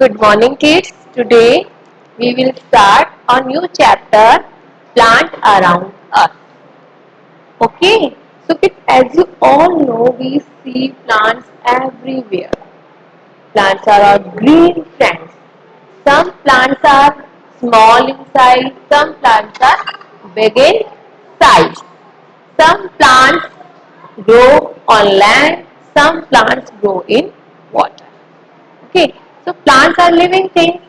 Good morning, kids. Today we will start a new chapter, Plant Around Us. Okay, so kids, as you all know, we see plants everywhere. Plants are our green friends. Some plants are small in size, some plants are big in size. Some plants grow on land, some plants grow in water. Okay, so plants are living things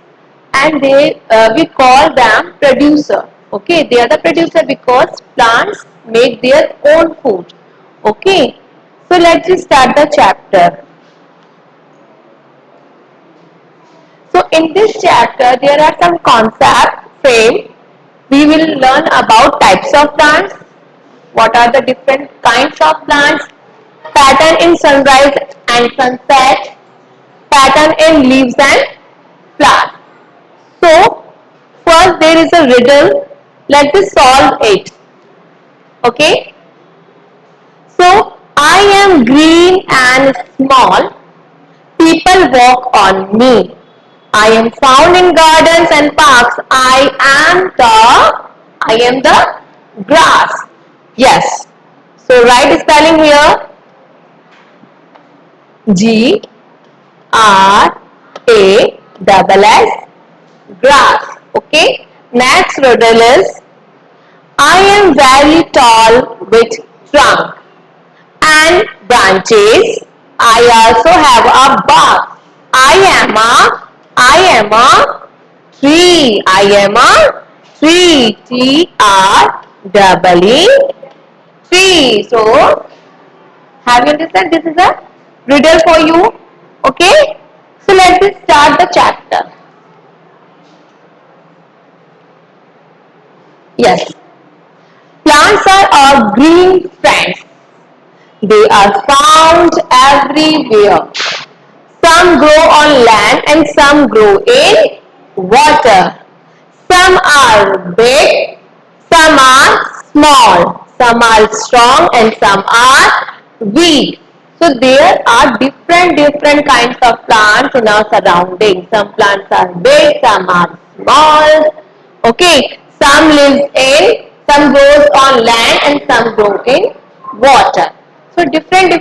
and we call them producer. Okay, they are the producer because plants make their own food. Okay, so let's just start the chapter. So in this chapter there are some concepts framed. We will learn about types of plants, what are the different kinds of plants, pattern in sunrise and sunset, pattern in leaves and flowers. So, first there is a riddle. Let us solve it. Okay. So, I am green and small. People walk on me. I am found in gardens and parks. I am the grass. Yes. So, write spelling here. Grass. Grass. Okay. Next riddle is I am very tall with trunk and branches. I also have a bark. I am a tree. I am a tree. T-R-E-E. Tree. So, have you understood? This is a riddle for you. Okay. So, let us start the chapter. Yes. Plants are our green friends. They are found everywhere. Some grow on land and some grow in water. Some are big, some are small, some are strong and some are weak. So there are different kinds of plants in our surroundings. Some plants are big, some are small. Okay, some grows on land and some grow in water. So different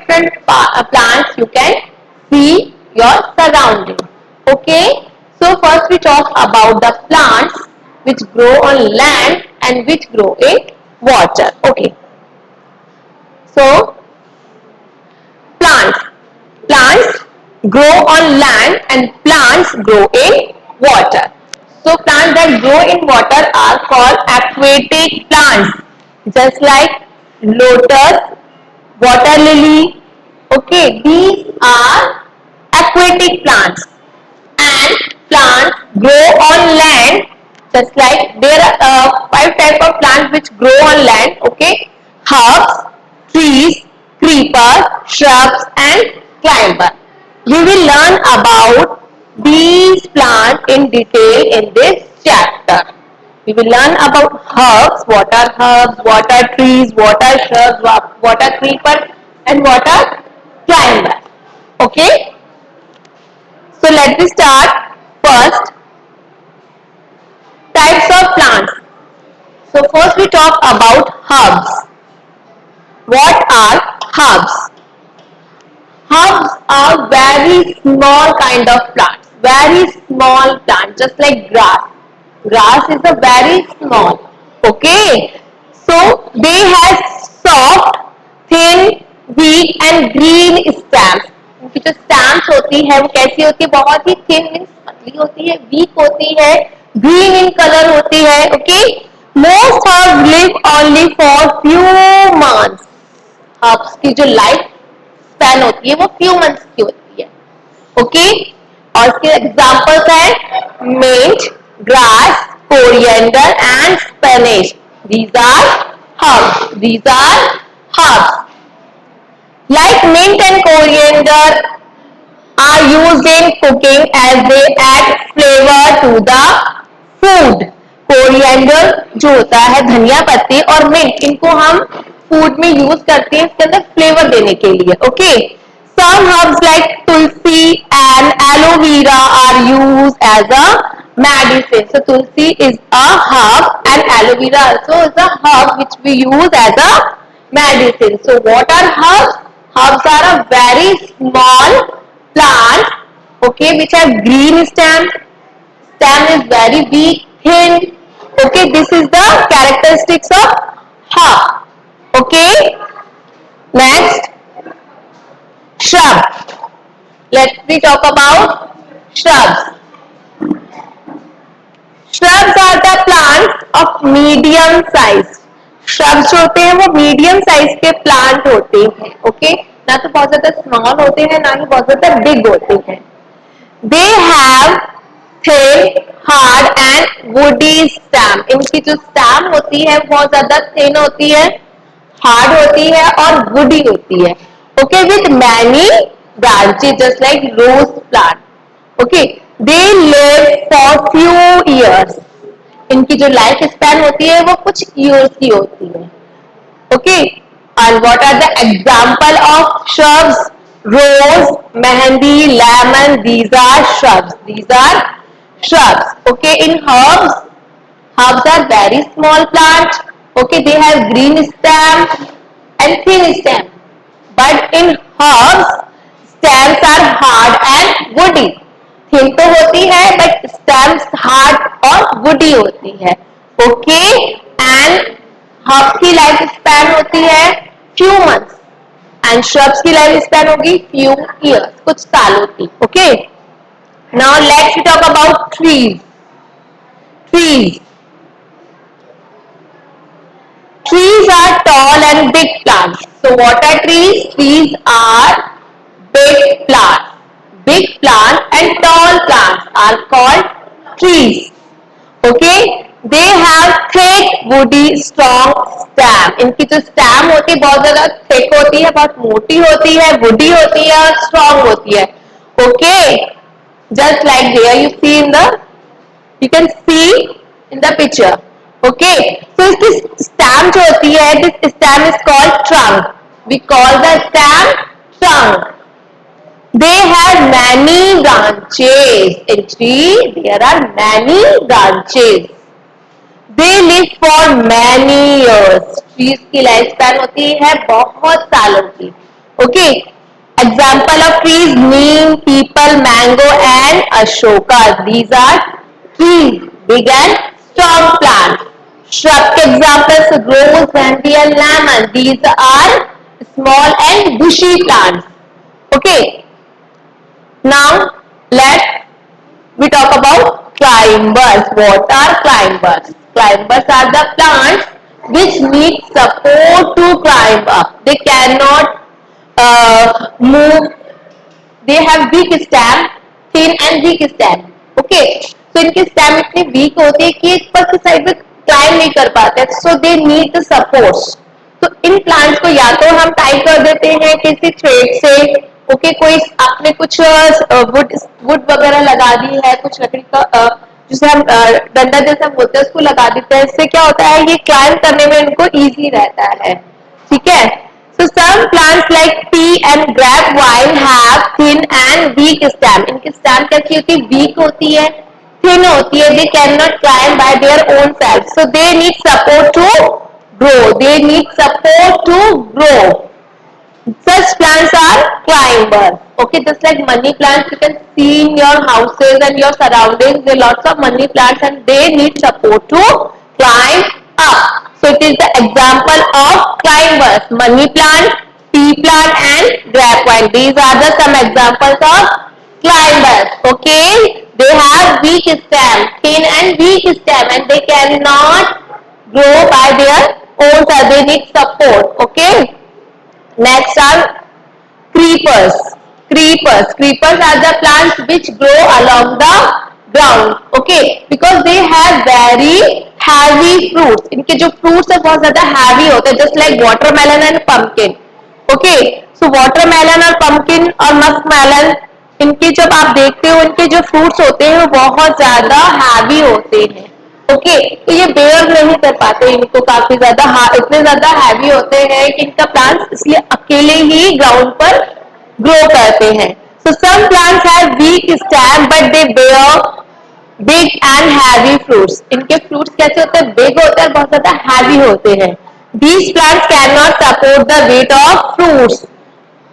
plants you can see your surrounding. Okay, so first we talk about the plants which grow on land and which grow in water. Okay, so plants grow on land and plants grow in water. So plants that grow in water are called aquatic plants, just like lotus, water lily. Okay, these are aquatic plants. And plants grow on land, just like there are five types of plants which grow on land. Okay, herbs, trees, creepers, shrubs and climber. We will learn about these plants in detail in this chapter. We will learn about herbs, what are trees, what are shrubs, what are creepers and what are climber. Okay. So let me start first. Types of plants. So first we talk about herbs. What are herbs? Herbs are very small kind of plants. Very small plant, just like grass. Grass is a very small. Okay. So they have soft, thin, weak and green stems. उनकी जो stamps होती है वो कैसी होती है, बहुत ही thin means पतली होती है, वीक होती है, ग्रीन इन कलर होती है. Okay, most herbs live only for few months. Herbs की जो लाइफ स्पैन होती है वो फ्यू मंथ्स की होती है. ओके, और इसके एग्जांपल्स है mint, grass, coriander and spinach. These are herbs. Like mint and coriander are used in cooking as they add flavor to the food. Coriander जो होता है धनिया पत्ती और mint, इनको हम फूड में यूज करते हैं इसके अंदर फ्लेवर देने के लिए. Okay, some herbs like tulsi and aloe vera are used as a medicine. So tulsi is a herb and aloe vera also is a herb which we use as a medicine. So what are herbs? Herbs are a very small plant, okay, which have green stem. Stem is very weak, thin. Okay, this is the characteristics of herb. Okay, next, shrub. Let's we talk about shrubs. Shrubs are the plants of medium size. Shrubs जो होते हैं वो medium size के plant होते हैं. Okay, ना तो बहुत ज्यादा स्मॉल होते हैं ना ही बहुत ज्यादा बिग होते हैं. They have thin, hard and woody stem. इनकी जो stem होती है बहुत ज्यादा thin होती है, hard होती है और woody होती है. Okay, with many branches just like rose plant. Okay, they live for few years. इनकी जो लाइफ स्पैन होती है वो कुछ years की होती है. Okay, and what are the example of shrubs? Rose, mehendi, lemon, these are shrubs. These are shrubs. Okay, in herbs, herbs are very small plants. Okay, they have green stem and thin stem. But in herbs, stems are hard and woody. Thin तो होती है, but stems hard और woody होती है. Okay, and herbs की life span होती है few months. And shrubs की लाइफ स्पैन होगी few years, कुछ सालों की. Okay, now let's talk about trees. Trees. Trees are tall and big plants. So what are trees? Trees are big plants. Big plants and tall plants are called trees. Okay, they have thick, woody, strong stem. इनकी जो stem होती है बहुत ज्यादा thick होती है, बहुत मोटी होती है, woody होती है और strong होती है. Okay, just like here you see in the, you can see in the picture. Okay, so इसकी stem जो होती है, this stem is called trunk. We call the stem trunk. They have many branches. In tree, there are many branches. They live for many years. Trees की life span होती है बहुत सालों की. Okay. Example of trees: neem, peepal, mango, and ashoka. These are trees, big and strong plants. Shrub के examples: rose, mehendi, and lemon. These are small and bushy plants. Okay. Now let we talk about climbers. What are climbers? Climbers are the plants which need support to climb up. They cannot move. They have weak stem, thin and weak stem. Okay, so इनकी stem इतनी weak होती है कि ऊपर की side में climb नहीं कर पाते. So they need the supports. तो इन plants को या तो हम tie कर देते हैं किसी thread से. ओके, कोई आपने कुछ वुड वगैरह लगा दी है, कुछ लकड़ी का जिसे हम डंडा जैसा बोलते हैं उसको लगा देते हैं. इससे क्या होता है, ये क्लाइंब करने में इनको इजी रहता है. ठीक है. So some plants like pea and grape vine have thin and weak stem. इनकी स्टेम कैसी होती है, वीक होती है, थिन होती है. They can not climb by their own self, so they need support to grow. They need support to grow. Such plants are climbers. Okay, just like money plants, you can see in your houses and your surroundings, there are lots of money plants and they need support to climb up. So it is the example of climbers: money plant, tea plant, and grapevine. These are the some examples of climbers. Okay, they have weak stem, thin and weak stem, and they cannot grow by their own self. They need support. Okay. Next are creepers. Creepers are the plants which grow along the ground. Okay, because they have very heavy fruits. इनके जो fruits है बहुत ज़्यादा heavy होते हैं, just like watermelon and pumpkin. Okay, so watermelon और pumpkin और muskmelon, इनके जब आप देखते हो इनके जो fruits होते हैं वो बहुत ज़्यादा heavy होते हैं. ओके, तो ये बेयर नहीं कर पाते इनको, काफी ज्यादा इतने ज्यादा हैवी होते हैं कि इनका प्लांट्स इसलिए अकेले ही ग्राउंड पर ग्रो करते हैं. So some plants have weak stem but they bear big and heavy fruits. इनके fruits कैसे होते हैं? Big होते हैं, बहुत ज़्यादा heavy होते हैं. These plants cannot support the weight of fruits.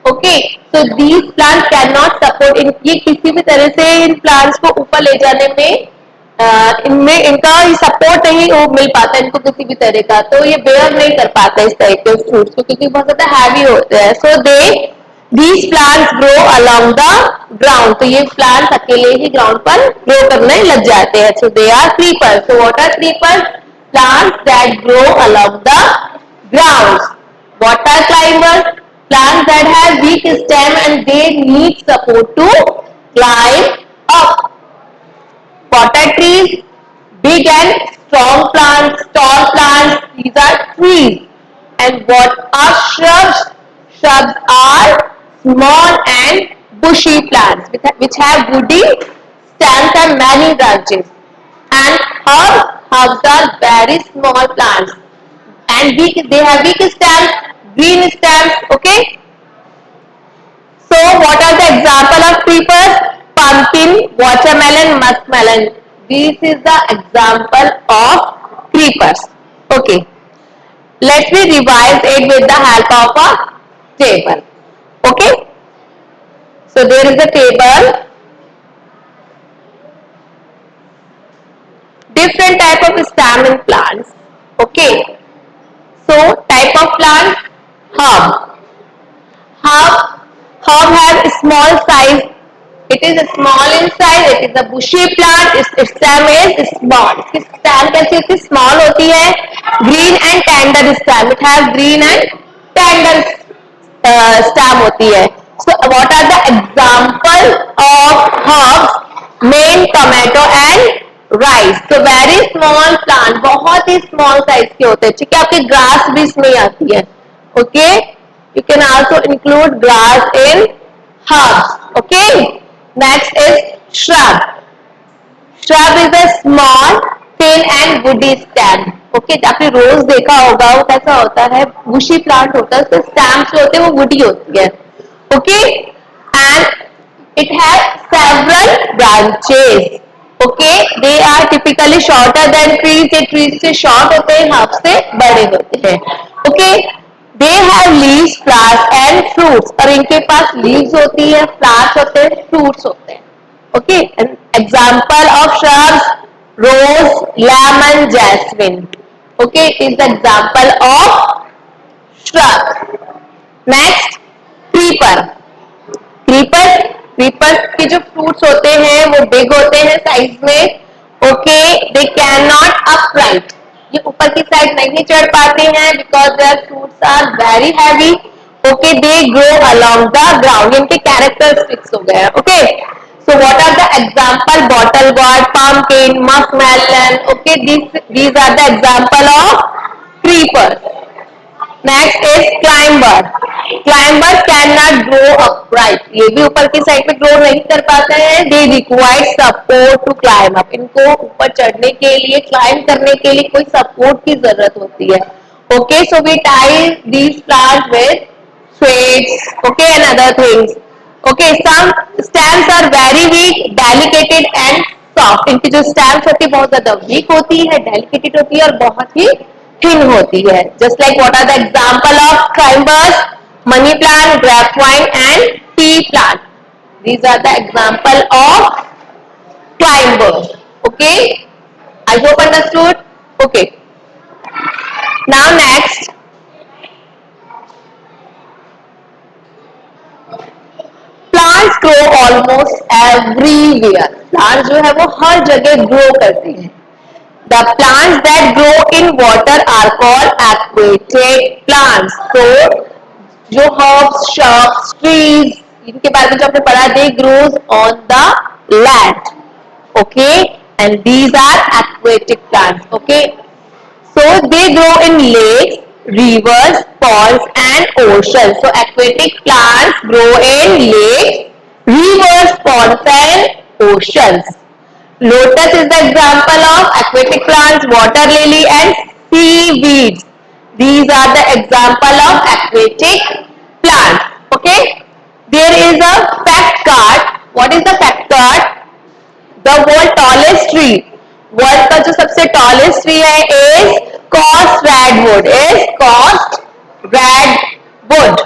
Okay, तो these plant can not support, ये किसी भी तरह से इन प्लांट्स को ऊपर ले जाने में इनमें इनका सपोर्ट नहीं हो मिल पाता इनको किसी भी तरह का, तो ये बेयर नहीं कर पाता इस तरह के फ्रूट्स को क्योंकि बहुत ज्यादा हैवी होते हैं. So they these plants grow along the ground, तो ये प्लांट्स अकेले ही ग्राउंड पर ग्रो करने लग जाते हैं. So they are creepers. So what are creepers? Plants that grow along the ground. What are climbers? Plants that have weak stem and they need support to climb up. What are trees? Big and strong plants, tall plants, these are trees. And what are shrubs? Shrubs are small and bushy plants which have woody stems and many branches. And herbs are very small plants and they have weak stems, green stems. Okay, so what are the example of creepers? Pumpkin, watermelon, muskmelon. This is the example of creepers. Okay, let me revise it with the help of a table. Okay, so there is a table, different type of stem in plants. Okay, so type of plants, herb. Herb have small size. It is small in size. It is a bushy plant. Its stem is small. इसकी stem कैसी होती है? Small होती है. Green and tender stem. It has green and tender stem होती है. So what are the example of herbs? Mint, tomato and rice. So very small plant. बहुत ही small size के होते हैं. ठीक है, आपके grass भी इसमें आती है. Okay. You can also include grass in herbs. Okay. Next is shrub. Shrub is a small, thin and woody stem. Okay. आपने रोज देखा होगा, वो कैसा होता है? बुशी प्लांट होता है, उसके स्टेम्स जो होते हैं वो वुडी होती है. Okay. And it has several branches. Okay. They are typically shorter than trees. ये trees से short होते हैं, herbs से बड़े होते हैं. Okay. They have leaves, flowers and fruits. और इनके पास leaves होती है, flowers होते हैं, fruits होते हैं. Okay. An example of shrubs: rose, lemon, jasmine. Okay. Is the example of shrub. Next, creeper. Creeper के जो fruits होते हैं वो big होते हैं size में. Okay. They cannot upright. ये ऊपर की साइड नहीं चढ़ पाते हैं because their fruits are very heavy. Okay, they grow along the ground. इनके characteristics हो गए. Okay, so what are the example? Bottle gourd, pumpkin, muskmelon. Okay, these are the example of creepers. Next is climber. Climbers cannot grow upright. ये भी ऊपर की side पे grow नहीं कर पाते हैं. They require support to climb up. इनको ऊपर चढ़ने के लिए, climb करने के लिए कोई support की जरूरत होती है. Okay, so we tie these plants with threads. Okay, and other things. Okay, some stems are very weak, delicate and soft. इनकी जो stems होती है बहुत ज्यादा weak होती है, delicate होती है और बहुत ही thin होती है. Just like what are the example of climbers? Money plant, grapevine and tea plant. These are the example of climbers. Okay, I hope understood. Okay, now next, plants grow almost everywhere. Plants जो है वो हर जगह grow करती हैं. The plants that grow in water are called aquatic plants. So जो herbs, shrubs, trees, इनके बारे में जो आपने पढ़ा, they grows on the land. Okay, and these are aquatic plants. Okay, so they grow in lakes, rivers, ponds and oceans. So aquatic plants grow in lakes, rivers, ponds and oceans. Lotus is the example of aquatic plants. Water lily and seaweeds. These are the example of aquatic plants. Okay. There is a fact card. What is the fact card? The world tallest tree. World का जो सबसे tallest tree है is cost redwood. Is cost redwood.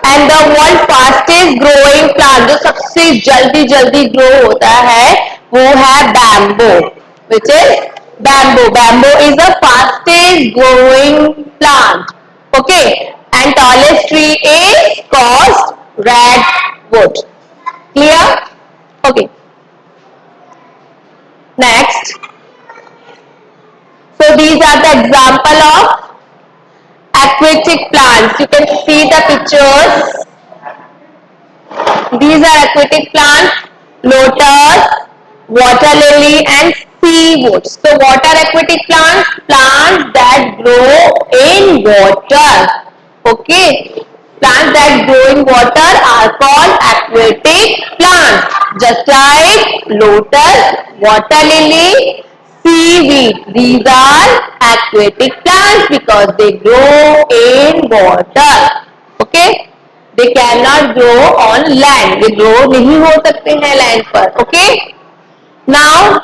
And the world fastest growing plant जो सबसे जल्दी जल्दी grow होता है वो है bamboo. Which is bamboo. Bamboo is the fastest growing plant. Okay. And tallest tree is cost redwood. Clear? Okay. Next. So these are the example of aquatic plants. You can see the pictures. These are aquatic plants: lotus, water lily, and seaweed. So what are aquatic plants? Plants that grow in water. Okay. Plants that grow in water are called aquatic plants. Just like lotus, water lily, seaweed. These are aquatic plants because they grow in water. Okay. They cannot grow on land. They grow नहीं हो सकते हैं land पर. Okay. Now,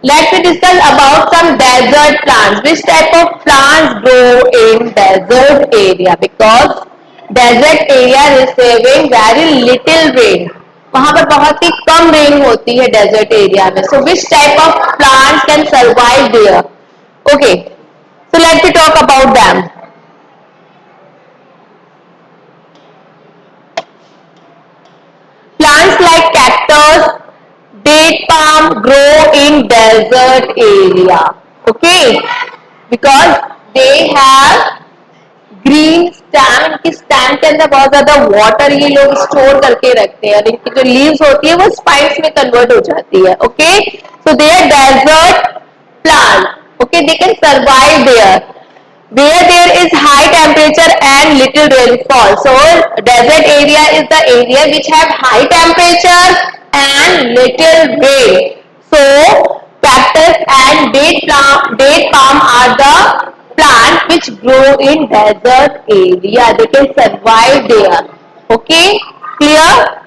let me discuss about some desert plants. Which type of plants grow in desert area? Because desert area receiving very little rain. वहां पर बहुत ही कम rain होती है डेजर्ट एरिया में. So which type of plants can survive there? Okay. So let me talk about them. Plants like cactus, date palm grow in desert area. Okay, because they have green stem. इनकी stem के अंदर बहुत ज्यादा water ये लोग store करके रखते हैं और इनकी जो लीव्स होती है वो स्पाइक्स में कन्वर्ट हो जाती है. Okay, so they are desert plant. Okay, they can survive there where there is high temperature and little rainfall. So desert area is the area which have high temperature and little rain. So cactus and date palm are the plant which grow in desert area. They can survive there. Okay, clear?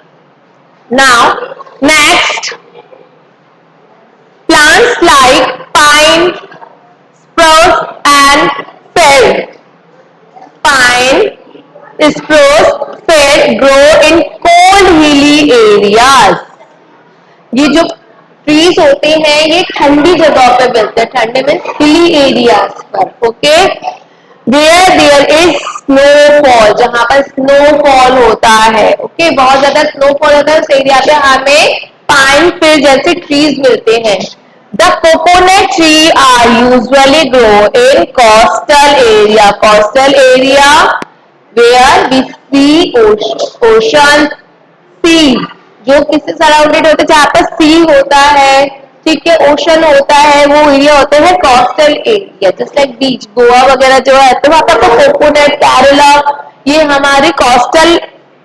Now next, plants like pine, spruce and fir. Pine, spruce, fir grow in cold hilly areas. ये जो trees होते हैं ये ठंडी जगह पे मिलते हैं. ठंडे में हिली एरियाज पर. Okay, where there is snowfall, जहां पर स्नोफॉल होता है. ओके, बहुत ज्यादा स्नोफॉल होता है उस एरिया पे हमें पाइन फिर जैसे ट्रीज मिलते हैं. The coconut tree are usually grow in coastal area. Coastal area where we see ocean, sea, जो किससे सराउंडेड होते हैं, जहाँ पर सी होता है, ठीक है, ओशन होता है, वो एरिया होते हैं कोस्टल एरिया. जस्ट लाइक बीच, गोवा वगैरह जो है तो वहाँ पर कोकोनट, केरला, ये हमारे कोस्टल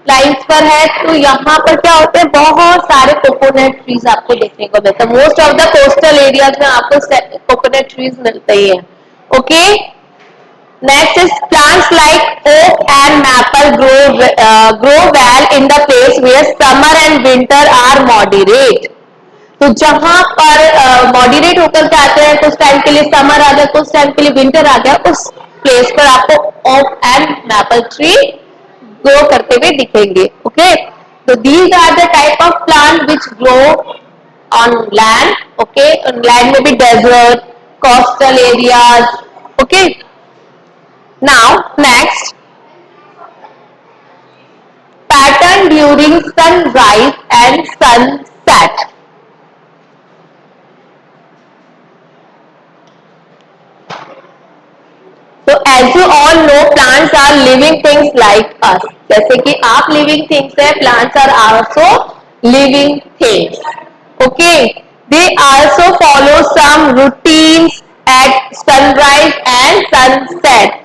लाइन्स पर है. तो यहाँ पर क्या होते हैं, बहुत सारे कोकोनट ट्रीज आपको देखने को मिलते हैं. Most of the coastal areas में आपको कोकोनट ट्रीज मिलते ही हैं. Okay, next is plants like oak and maple grow well in the place where summer and winter are moderate. तो जहां पर मॉडरेट होकर के आते हैं, कुछ टाइम के लिए समर आ गया, कुछ टाइम के लिए विंटर आ गया, उस प्लेस पर आपको oak and maple tree grow करते हुए दिखेंगे. ओके, तो these are the type of plant which grow on land. Okay, land में भी desert, coastal areas. Okay, now next, pattern during sunrise and sunset. So as you all know, plants are living things like us. जैसे कि आप living things है, plants are also living things. Okay, they also follow some routines at sunrise and sunset.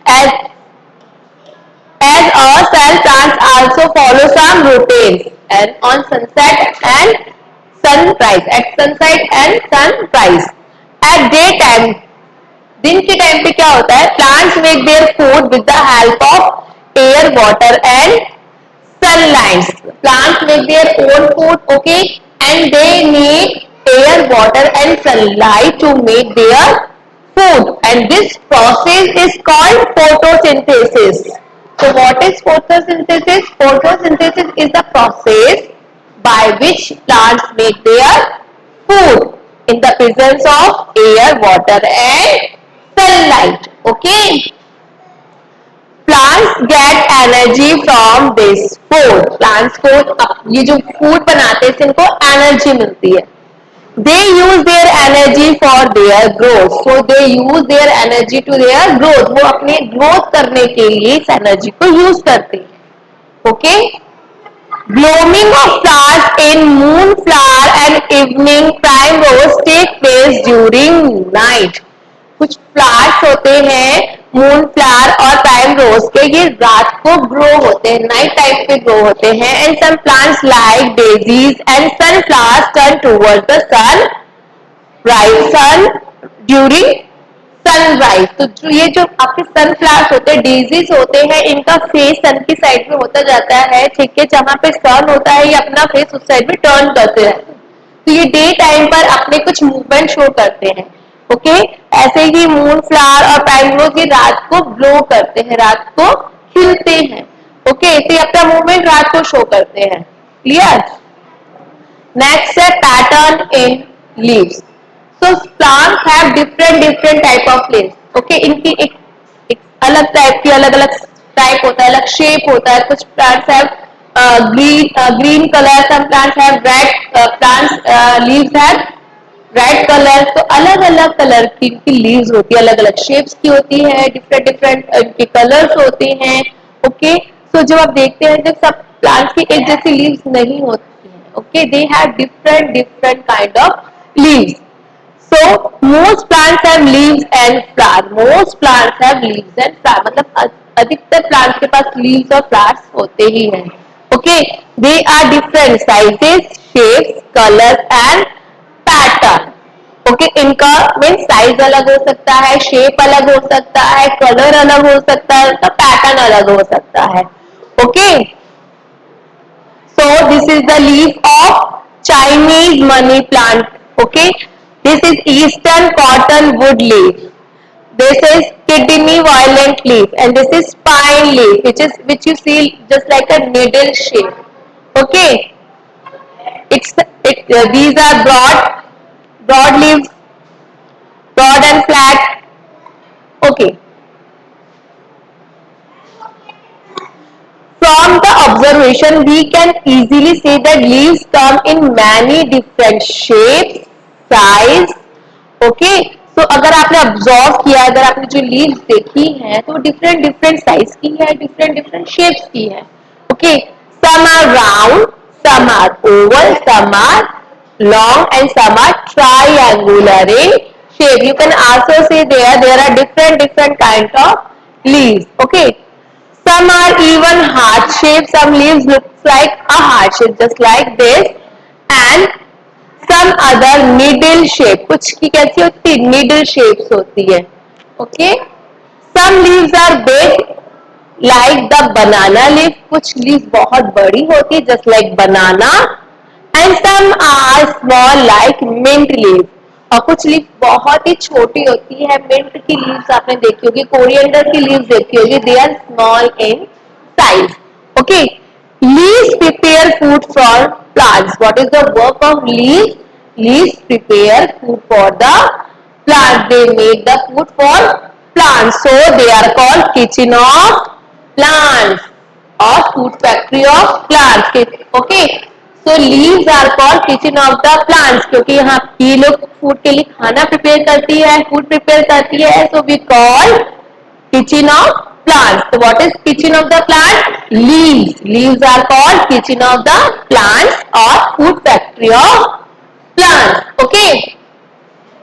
As a cell, plants also follow some routines and on sunset and sunrise. At sunset and sunrise. At daytime, दिन के time पे क्या होता है, plants make their food with the help of air, water and sunlight. Plants make their own food, okay, and they need air, water, and sunlight to make their food. And this process is called photosynthesis. So, what is photosynthesis? Photosynthesis is the process by which plants make their food in the presence of air, water, and sunlight. Okay. Plants get energy from this food plants को ये जो food बनाते हैं इनको energy मिलती है they use their energy for their growth so they use their energy to their growth वो अपने ग्रोथ करने के लिए इस एनर्जी को यूज करते हैं okay blooming of flowers in moonflower and evening primrose take place during night कुछ फ्लावर्स होते हैं मून फ्लावर और प्राइम रोज के ये रात को ग्रो होते हैं नाइट टाइम पे ग्रो होते हैं and some plants like daisies and sunflowers turn towards the sun rise sun during sunrise तो जो ये जो आपके सनफ्लावर्स होते हैं डेजीज होते हैं इनका फेस सन की साइड में होता जाता है ठीक है जहां पे सन होता है ये अपना फेस उस साइड में टर्न करते रहते हैं तो ये डे टाइम पर अपने कुछ मूवमेंट शो करते हैं ओके ऐसे ही मून फ्लावर और प्राइमरोज ये रात को ग्लो करते हैं रात को खिलते हैं ओके तो ये अपना मूवमेंट रात को शो करते हैं क्लियर नेक्स्ट है pattern in leaves so plants have different type of leaves okay इनकी एक अलग टाइप की अलग अलग टाइप होता है अलग शेप होता है कुछ plants have green colour some plants have red plants leaves have red colour तो अलग अलग कलर की इनकी लीव्स होती है अलग अलग शेप्स की होती है डिफरेंट इनके कलर्स होते हैं ओके सो जब आप देखते हैं जब सब प्लांट्स की एक जैसी लीव्स नहीं होती हैं okay they have different kind of leaves so most plants have leaves and flower most plants have leaves and flower मतलब अधिकतर प्लांट्स के पास लीव्स और फ्लावर्स होते ही हैं okay they are different sizes shapes colours and pattern okay इनका mean size अलग हो सकता है शेप अलग हो सकता है कलर अलग हो सकता है उनका पैटर्न अलग हो सकता है okay so this is the leaf of Chinese money plant okay this is eastern cotton would leaf this is kidney violet leaf and this is pine leaf which you see just like a needle shape okay these are broad leaves broad and flat okay from the observation we can easily see that leaves come in many different shapes size okay तो अगर आपने observe किया अगर आपने जो leaves देखी हैं तो डिफरेंट साइज की है डिफरेंट शेप्स की है okay some are round some are oval some are long and some are triangular in shape you can also see there are different kind of leaves okay some are even heart shape some leaves looks like a heart shape just like this and some other needle shape कुछ की कैसी होती है needle shapes होती है okay some leaves are big like the banana leaf कुछ leaves बहुत बड़ी होती है just like banana and some are small like mint leaf और कुछ लीफ बहुत ही छोटी होती है मिंट की लीव्स आपने देखी होगी कोरिएंडर की लीव्स देखी होगी they are small in size okay leaves prepare food for plants what is the work of leaves prepare food for the plant they make the food for plants so they are called kitchen of plants or food factory of plants okay so leaves are called kitchen of the plants क्योंकि यहाँ ये लोग food के लिए खाना prepare करती है food prepare करती है so we call kitchen of plants so what is kitchen of the plant leaves are called kitchen of the plants or food factory of plants okay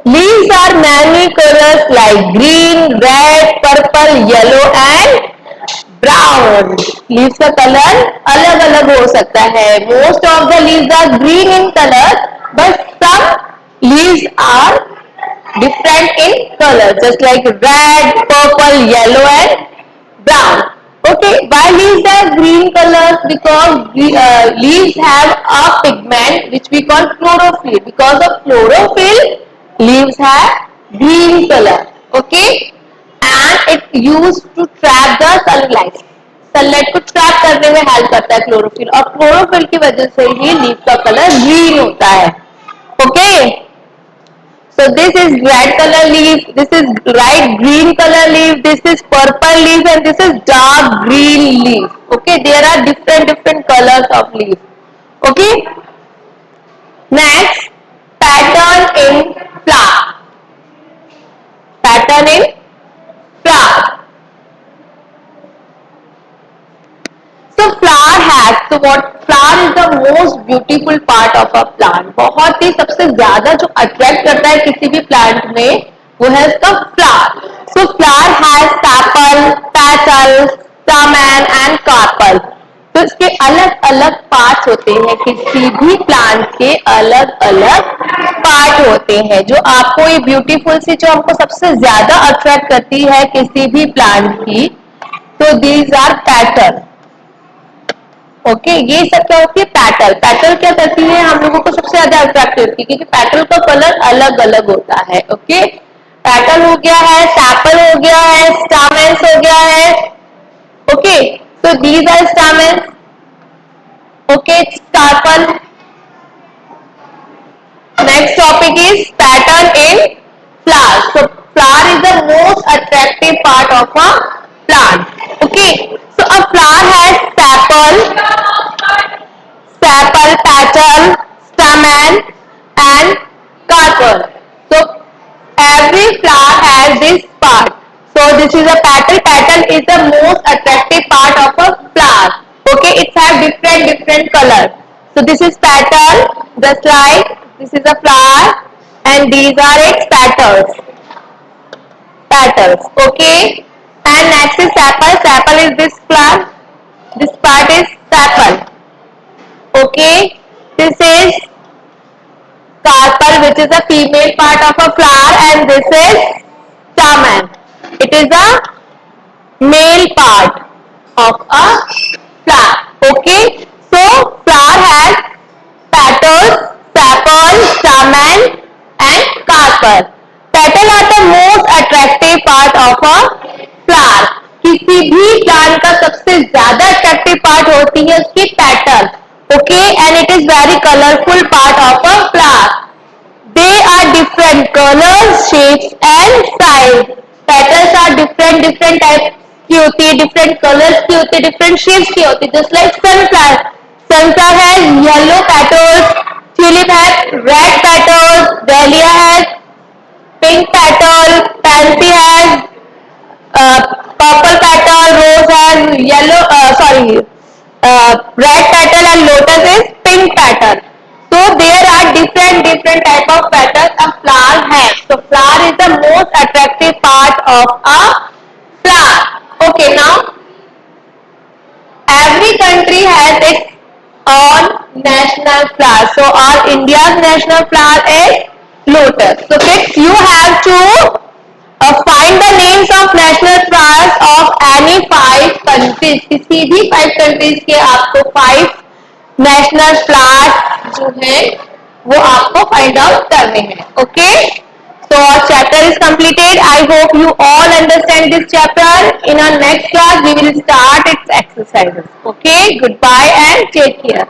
leaves are many colors like green red purple yellow and brown leaves का colour अलग अलग हो सकता है most of the leaves are green in colour but some leaves are different in colour just like red purple yellow and brown Okay, why leaves are green colors? Because leaves have a pigment which we call chlorophyll. Because of chlorophyll, leaves have green color. Okay, and it used to trap the sunlight. Sunlight को trap करने में help करता है chlorophyll, और chlorophyll की वजह से ही leaf का कलर ग्रीन होता है. Okay, so this is red color leaf, this is light green color leaf, this is purple leaf, and this is dark green leaf. Okay, there are different colors of leaf. Okay, next, pattern in flower. Pattern in flower. So flower has, so what flower is the most beautiful part of a plant. बहुत ही सबसे ज्यादा जो attract करता है किसी भी plant में वो है उसका flower. So flower has sepal, petal, stamen and carpel. तो इसके अलग अलग पार्ट होते हैं, किसी भी प्लांट के अलग अलग पार्ट होते हैं. जो आपको ये ब्यूटीफुल सी जो हमको सबसे ज्यादा अट्रैक्ट करती है किसी भी प्लांट की, तो दीज आर पेटल. ओके, ये सब क्या होती है, पैटल. पैटल क्या करती है, हम लोगों को सबसे ज्यादा अट्रैक्टिव होती है क्योंकि पैटल का कलर अलग अलग होता है. ओके, पैटल हो गया है, सैपल हो गया है, स्टामेंस हो गया है. Okay, so these are stamens. Okay, carpel. Next topic is pattern in flower. So flower is the most attractive part of a plant. Okay, so a flower has sepal, petal, stamen and carpel. So every flower has this part. So this is a petal. Petal is the most attractive part of a flower. Okay, it has different colors. So this is petal, just like this is a flower, and these are its petals. Petals. Okay, and next is sepal. Sepal is this flower. This part is sepal. Okay, this is carpel, which is a female part of a flower, and this is stamen. It is a male part of a flower. Okay, so flower has petals, sepal, stamen and carpel. Petal are the most attractive part of a flower. किसी भी plant का सबसे ज्यादा attractive part होती है उसकी petal. Okay, and it is very colourful part of a flower. They are different colours, shapes and size. Petals are different type की होती है, डिफरेंट कलर्स की होती है, डिफरेंट शेप्स की होती है. Just like sunflower. Sunflower has yellow petals, tulip has red petals, dahlia has pink petal, pansy has purple petal, rose has yellow, red petal, and lotus is pink petal. So there are different type of petals a flower has. So flower is the most attractive part of a flower. Okay, now every country has its own national flower. So our India's national flower is lotus. So kids, you have to find the names of national flowers of any 5 countries. किसी भी 5 countries के आपको 5 national flowers जो है वो आपको find out करने हैं. Okay? So our chapter is completed. I hope you all understand this chapter. In our next class we will start its exercises. Okay? Goodbye and take care.